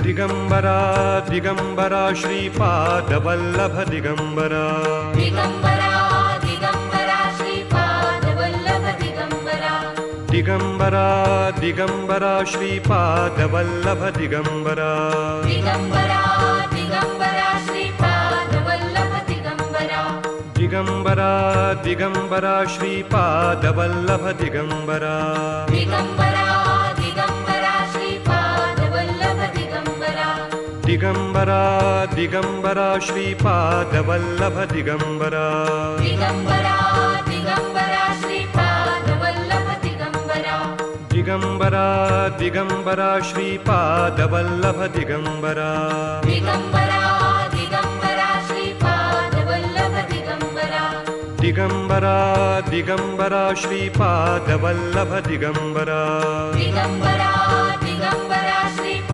Digambara Digambara Shripad Vallabh Digambara Digambara Digambara Shripad Vallabh Digambara Digambara Digambara Shripad Vallabh Digambara Digambara Digambara Shripad Vallabh Digambara Digambara Digambara Shripad Vallabh Digambara Digambara Digambara Shripad Vallabh Digambara Digambara Digambara Shripad Vallabh Digambara Digambara Digambara Shripad Vallabh Digambara Digambara Digambara Shripad Vallabh Digambara Digambara Digambara Shripad Vallabh Digambara Digambara Digambara Shripad Vallabh Digambara Digambara